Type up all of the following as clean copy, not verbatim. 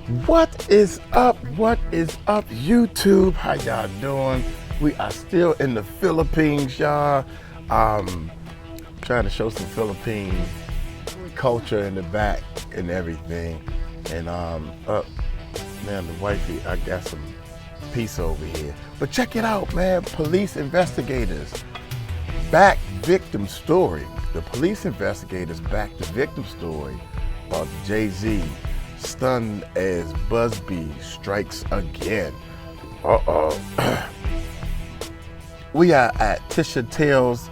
What is up? What is up, YouTube? How y'all doing? We are still in the Philippines, y'all. Trying to show some Philippine culture in the back and everything. And man, the wifey, I got some peace over here. But check it out, man. Police investigators back victim story. The police investigators back the victim story about Jay-Z stunned as Busby strikes again. Uh-oh. We are at Tisha Tales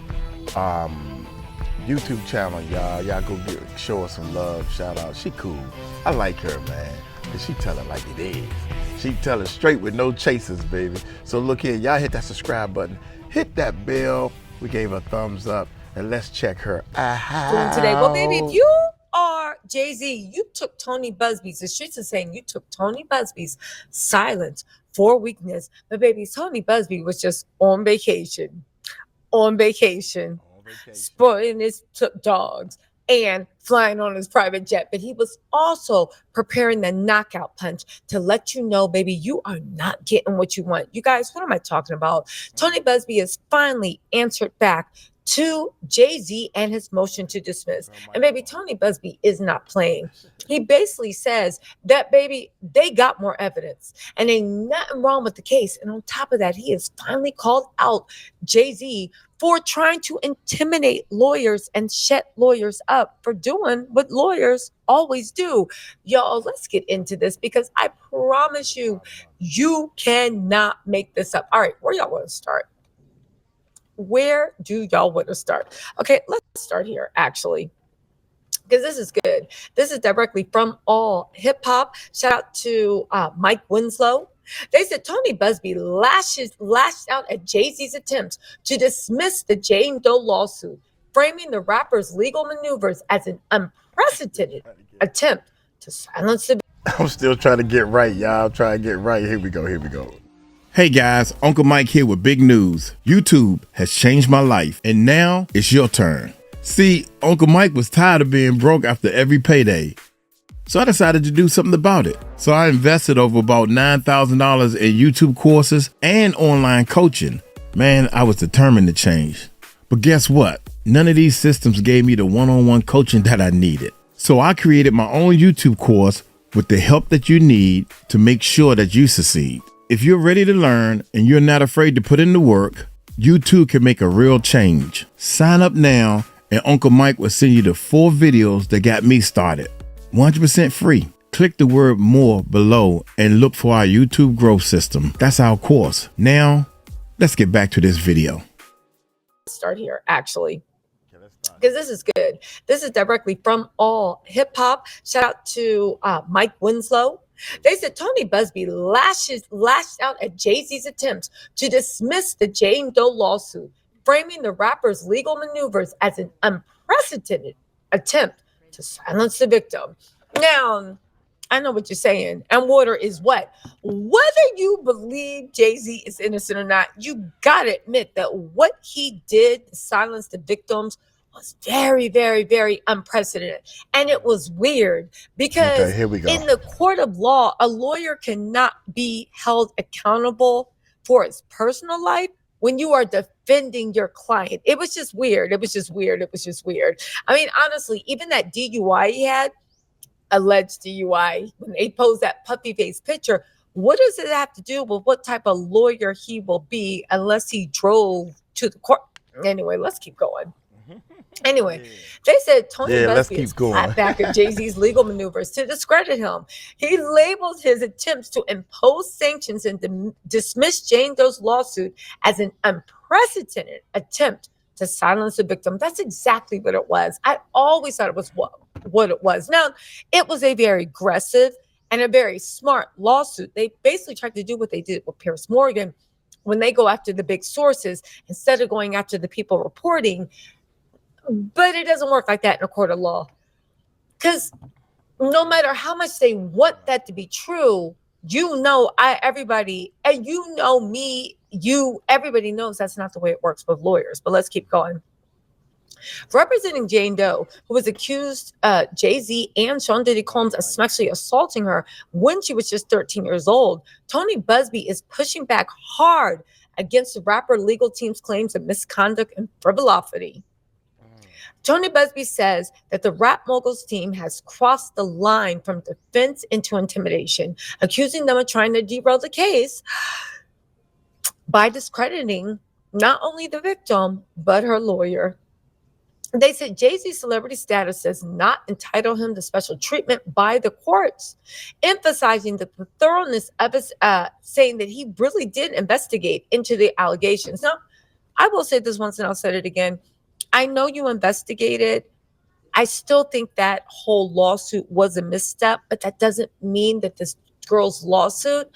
YouTube channel, y'all. Y'all go show her some love. Shout out. She cool. I like her, man. Cause she tell it like it is. She tell it straight with no chasers, baby. So look here, y'all hit that subscribe button. Hit that bell. We gave her a thumbs up. And let's check her out. Doing today. Well, baby, if you are Jay-Z, you took Tony Busby's, the streets are saying you took Tony Busby's silence for weakness. But baby, Tony Busby was just on vacation, spoiling his dogs and flying on his private jet. But he was also preparing the knockout punch to let you know, baby, you are not getting what you want. You guys, what am I talking about? Tony Busby has finally answered back to Jay-Z and his motion to dismiss. And baby, Tony Busby is not playing. He basically says that, baby, they got more evidence and ain't nothing wrong with the case. And on top of that, he has finally called out Jay-Z for trying to intimidate lawyers and shut lawyers up for doing what lawyers always do. Y'all, let's get into this because I promise you, you cannot make this up. All right, where y'all want to start? Where do y'all want to start? Okay, let's start here, actually, because this is good. This is directly from All Hip Hop. Shout out to Mike Winslow. They said Tony Busby lashed out at Jay-Z's attempts to dismiss the Jane Doe lawsuit, framing the rapper's legal maneuvers as an unprecedented attempt to silence the. I'm still trying to get right, y'all. Trying to get right. Here we go. Hey guys, Uncle Mike here with big news. YouTube has changed my life, and now it's your turn. See, Uncle Mike was tired of being broke after every payday. So I decided to do something about it. So I invested over about $9,000 in YouTube courses and online coaching. Man, I was determined to change. But guess what? None of these systems gave me the one-on-one coaching that I needed. So I created my own YouTube course with the help that you need to make sure that you succeed. If you're ready to learn and you're not afraid to put in the work, you too can make a real change. Sign up now and Uncle Mike will send you the 4 videos that got me started. 100% free. Click the word more below and look for our YouTube growth system. That's our course. Now, let's get back to this video. Start here, actually, because this is good. This is directly from All Hip Hop. Shout out to Mike Winslow. They said Tony Busby lashed out at Jay-Z's attempts to dismiss the Jane Doe lawsuit, framing the rapper's legal maneuvers as an unprecedented attempt to silence the victim. Now, I know what you're saying, and water is wet. Whether you believe Jay-Z is innocent or not, you gotta admit that what he did to silence the victims was very, very, very unprecedented. And it was weird because here we go. In the court of law, a lawyer cannot be held accountable for his personal life when you are defending your client. It was just weird. I mean, honestly, even that DUI he had, alleged DUI, when they posed that puppy face picture, what does it have to do with what type of lawyer he will be unless he drove to the court? Anyway, let's keep going. Anyway, they said Tony Busby is flat back at Jay-Z's legal maneuvers to discredit him. He labeled his attempts to impose sanctions and dismiss Jane Doe's lawsuit as an unprecedented attempt to silence the victim. That's exactly what it was. I always thought it was what it was. Now, it was a very aggressive and a very smart lawsuit. They basically tried to do what they did with Pierce Morgan when they go after the big sources instead of going after the people reporting. But it doesn't work like that in a court of law, because no matter how much they want that to be true, everybody, and you know me, everybody knows that's not the way it works with lawyers. But let's keep going. Representing Jane Doe, who was accused Jay-Z and Sean Diddy Combs of sexually assaulting her when she was just 13 years old, Tony Busby is pushing back hard against the rapper legal team's claims of misconduct and frivolity. Tony Busby says that the rap moguls team has crossed the line from defense into intimidation, accusing them of trying to derail the case by discrediting not only the victim, but her lawyer. They said Jay-Z's celebrity status does not entitle him to special treatment by the courts, emphasizing the thoroughness of his, saying that he really did investigate into the allegations. Now, I will say this once and I'll say it again. I know you investigated. I still think that whole lawsuit was a misstep, but that doesn't mean that this girl's lawsuit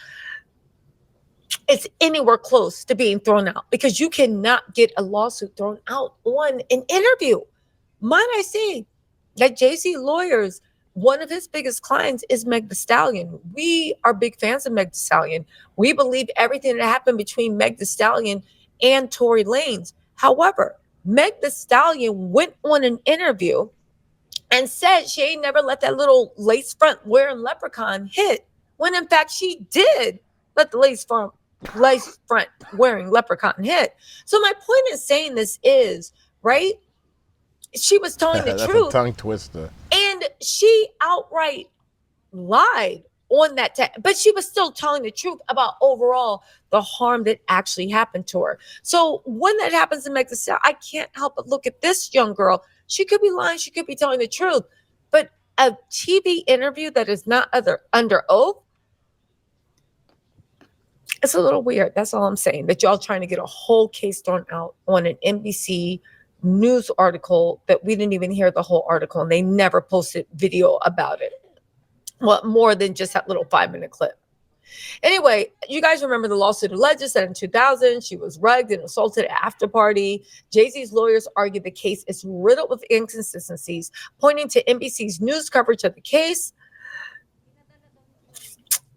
is anywhere close to being thrown out, because you cannot get a lawsuit thrown out on an interview. Might I say that Jay-Z lawyers, one of his biggest clients is Meg Thee Stallion. We are big fans of Meg Thee Stallion. We believe everything that happened between Meg Thee Stallion and Tory Lanez. However, Meg Thee Stallion went on an interview and said she ain't never let that little lace front wearing leprechaun hit, when in fact she did let the lace front wearing leprechaun hit. So my point in saying this is, right, she was telling the That's truth. a tongue twister. And she outright lied on that but she was still telling the truth about overall the harm that actually happened to her. So when that happens to Meg Thee Stallion, I can't help but look at this young girl. She could be lying, she could be telling the truth, but a TV interview that is not under oath, it's a little weird. That's all I'm saying. That y'all trying to get a whole case thrown out on an NBC news article that we didn't even hear the whole article, and they never posted video about it. Well, more than just that little 5-minute clip. Anyway, you guys remember the lawsuit alleges that in 2000, she was rugged and assaulted at an after party. Jay-Z's lawyers argue the case is riddled with inconsistencies, pointing to NBC's news coverage of the case,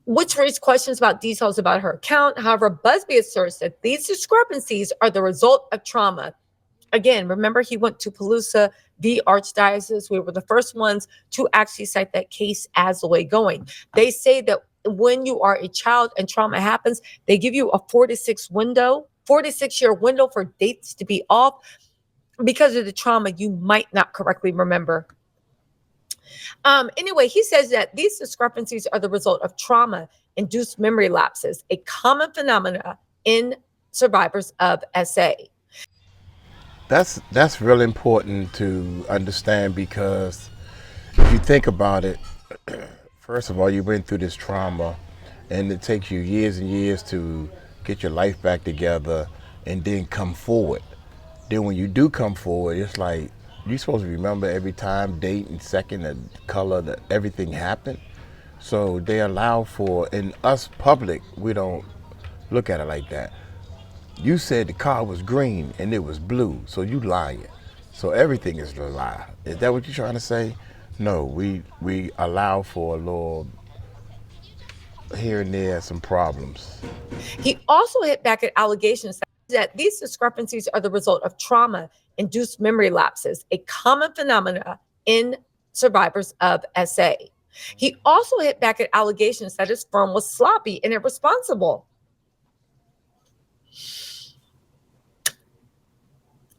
which raised questions about details about her account. However, Busby asserts that these discrepancies are the result of trauma. Again, remember, he went to Palooza, the Archdiocese. We were the first ones to actually cite that case as the way going. They say that when you are a child and trauma happens, they give you a 4 to 6 year window for dates to be off because of the trauma you might not correctly remember. Anyway, he says that these discrepancies are the result of trauma-induced memory lapses, a common phenomena in survivors of SA. That's really important to understand, because if you think about it, first of all, you went through this trauma, and it takes you years and years to get your life back together and then come forward. Then when you do come forward, it's like you're supposed to remember every time, date, and second, and color that everything happened. So they allow for, in us public, we don't look at it like that. You said the car was green and it was blue, so you lying. So everything is a lie. Is that what you're trying to say? No, we allow for a little here and there some problems. He also hit back at allegations that these discrepancies are the result of trauma-induced memory lapses, a common phenomena in survivors of SA. He also hit back at allegations that his firm was sloppy and irresponsible,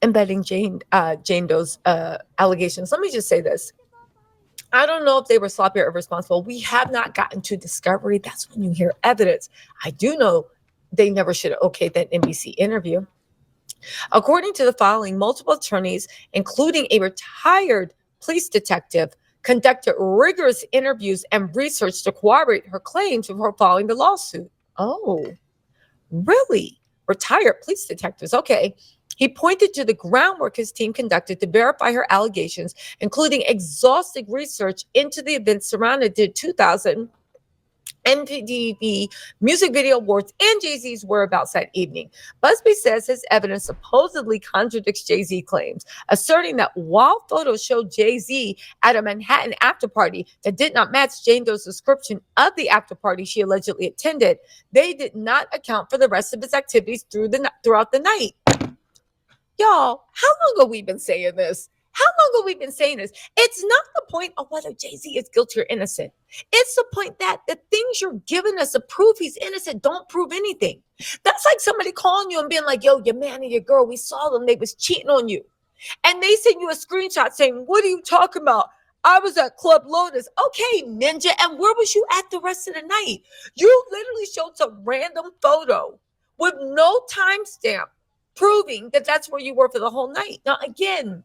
embedding Jane Doe's allegations. Let me just say this. I don't know if they were sloppy or irresponsible. We have not gotten to discovery. That's when you hear evidence. I do know they never should have okayed that NBC interview. According to the filing, multiple attorneys, including a retired police detective, conducted rigorous interviews and research to corroborate her claims before filing the lawsuit. Oh, really? Retired police detectives. Okay. He pointed to the groundwork his team conducted to verify her allegations, including exhaustive research into the events surrounding the 2000 MTV Music Video Awards and Jay-Z's whereabouts that evening. Busby says his evidence supposedly contradicts Jay-Z claims, asserting that while photos showed Jay-Z at a Manhattan after party that did not match Jane Doe's description of the after party she allegedly attended, they did not account for the rest of his activities throughout the night. Y'all, how long have we been saying this? How long have we been saying this? It's not the point of whether Jay-Z is guilty or innocent. It's the point that the things you're giving us to prove he's innocent don't prove anything. That's like somebody calling you and being like, yo, your man and your girl, we saw them, they was cheating on you. And they send you a screenshot saying, what are you talking about? I was at Club Lotus. Okay, ninja. And where was you at the rest of the night? You literally showed some random photo with no timestamp proving that that's where you were for the whole night. Now, again,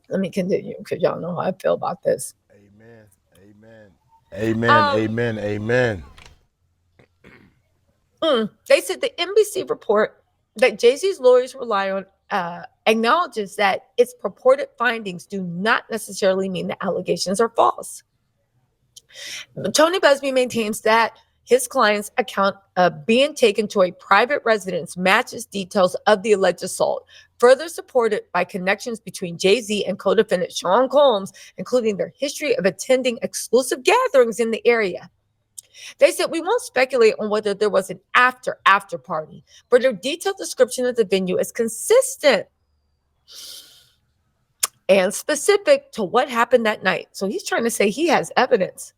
let me continue because y'all know how I feel about this. Amen. Amen. Amen. They said the NBC report that Jay-Z's lawyers rely on acknowledges that its purported findings do not necessarily mean the allegations are false. Tony Busby maintains that his client's account of being taken to a private residence matches details of the alleged assault, further supported by connections between Jay-Z and co-defendant Sean Combs, including their history of attending exclusive gatherings in the area. They said, we won't speculate on whether there was an after party, but their detailed description of the venue is consistent and specific to what happened that night. So he's trying to say he has evidence.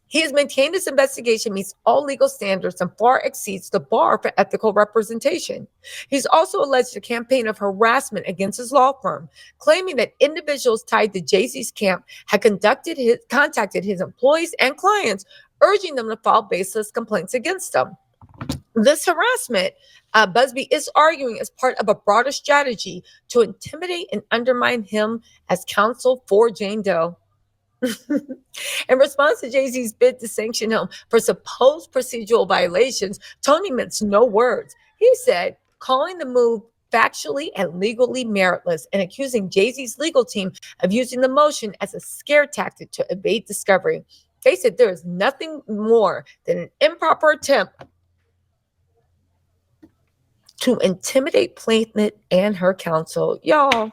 He has maintained his investigation meets all legal standards and far exceeds the bar for ethical representation. He's also alleged a campaign of harassment against his law firm, claiming that individuals tied to Jay-Z's camp had contacted his employees and clients, urging them to file baseless complaints against them. This harassment, Busby is arguing, is part of a broader strategy to intimidate and undermine him as counsel for Jane Doe. In response to Jay-Z's bid to sanction him for supposed procedural violations, Tony minced no words. He said, calling the move factually and legally meritless and accusing Jay-Z's legal team of using the motion as a scare tactic to evade discovery. They said there is nothing more than an improper attempt to intimidate plaintiff and her counsel. Y'all,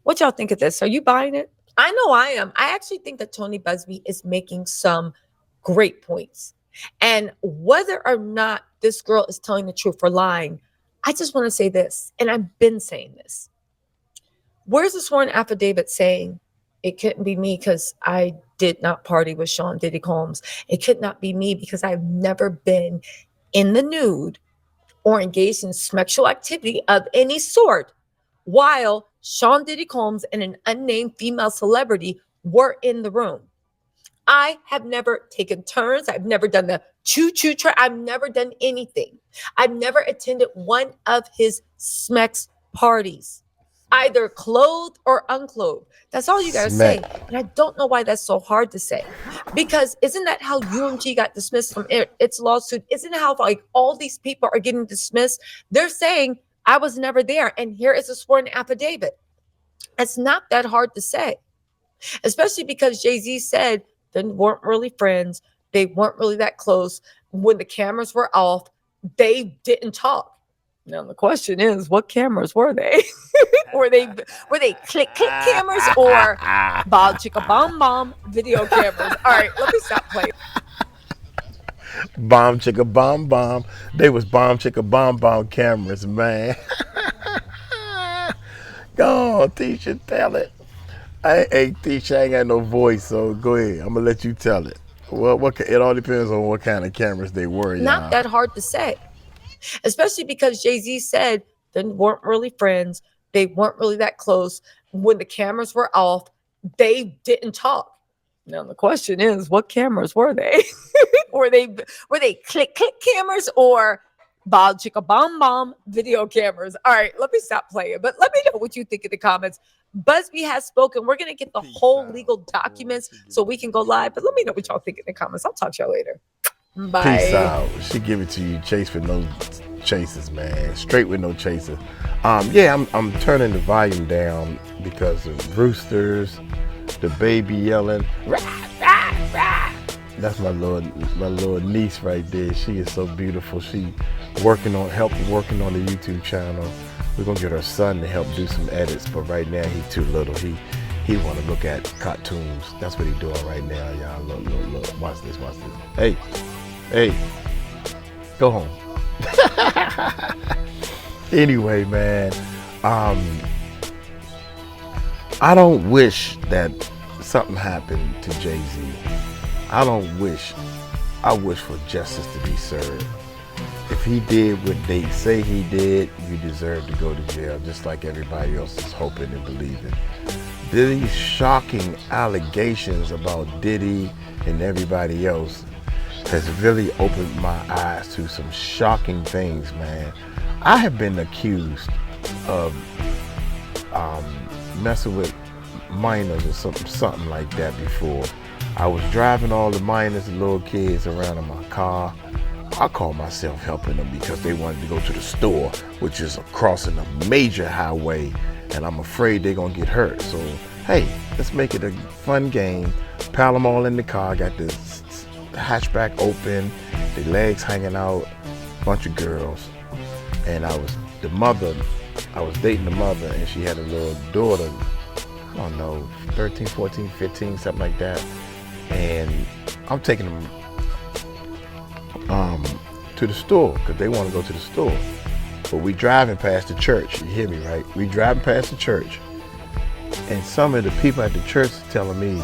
what y'all think of this? Are you buying it? I know I am. I actually think that Tony Busby is making some great points. And whether or not this girl is telling the truth or lying, I just want to say this, and I've been saying this. Where's the sworn affidavit saying it couldn't be me because I did not party with Sean Diddy Combs? It could not be me because I've never been in the nude or engaged in sexual activity of any sort while Sean Diddy Combs and an unnamed female celebrity were in the room. I have never taken turns. I've never done the choo-choo train. I've never done anything. I've never attended one of his smex parties, either clothed or unclothed. That's all you got to say. And I don't know why that's so hard to say. Because isn't that how UMG got dismissed from its lawsuit? Isn't it how like all these people are getting dismissed? They're saying, I was never there. And here is a sworn affidavit. It's not that hard to say, especially because Jay-Z said they weren't really friends. They weren't really that close. When the cameras were off, they didn't talk. Now the question is, what cameras were they? were they click cameras or bomb chicka bomb bomb video cameras? All right, let me stop playing. Bomb chicka bomb bomb. They was bomb chicka bomb bomb cameras, man. Go on, teacher, tell it. Hey, teacher, I ain't got no voice, so go ahead. I'm gonna let you tell it. Well, it all depends on what kind of cameras they were. Not that hard to say, especially because Jay-Z said they weren't really friends. They weren't really that close. When the cameras were off, they didn't talk. Now the question is, what cameras were they? were they click cameras or bomb chicka bomb bomb video cameras? All right, let me stop playing. But let me know what you think in the comments. Busby has spoken. We're gonna get the whole legal documents so we can go live. But let me know what y'all think in the comments. I'll talk to y'all later. Bye. Peace out. She give it to you. Chase with no chasers, man. Straight with no chaser. I'm turning the volume down because of roosters, the baby yelling. Rah, rah, rah. That's my little niece right there. She is so beautiful. She working on the YouTube channel. We're gonna get her son to help do some edits, but right now he's too little. He want to look at cartoons. That's what he's doing right now, y'all. Look. Watch this. Hey, go home. Anyway, man, I don't wish that something happened to Jay-Z. I wish for justice to be served. If he did what they say he did, you deserve to go to jail, just like everybody else is hoping and believing. These shocking allegations about Diddy and everybody else has really opened my eyes to some shocking things, man. I have been accused of messing with minors or something like that before. I was driving all the minors and little kids around in my car. I call myself helping them because they wanted to go to the store, which is crossing a major highway, and I'm afraid they're gonna get hurt. So, hey, let's make it a fun game. Pile them all in the car, got the hatchback open, the legs hanging out, bunch of girls. And I was dating the mother, and she had a little daughter, I don't know, 13, 14, 15, something like that. And I'm taking them to the store because they want to go to the store. But we driving past the church. You hear me, right? We driving past the church, and some of the people at the church are telling me,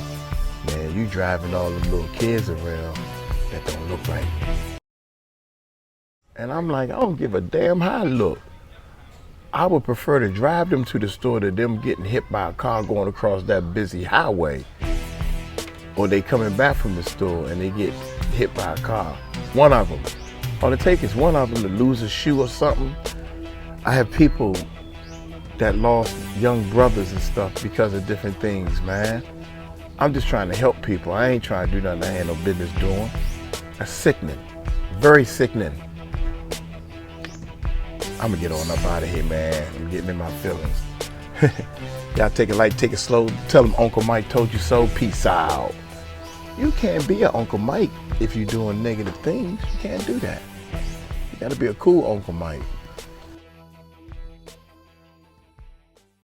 man, you driving all the little kids around, that don't look right. And I'm like, I don't give a damn how I look. I would prefer to drive them to the store than them getting hit by a car going across that busy highway. Or they coming back from the store and they get hit by a car. One of them. All it takes is one of them to lose a shoe or something. I have people that lost young brothers and stuff because of different things, man. I'm just trying to help people. I ain't trying to do nothing I ain't no business doing. That's sickening. Very sickening. I'm gonna get on up out of here, man. I'm getting in my feelings. Y'all take it light, take it slow. Tell them Uncle Mike told you so. Peace out. You can't be an Uncle Mike if you're doing negative things. You can't do that. You gotta be a cool Uncle Mike.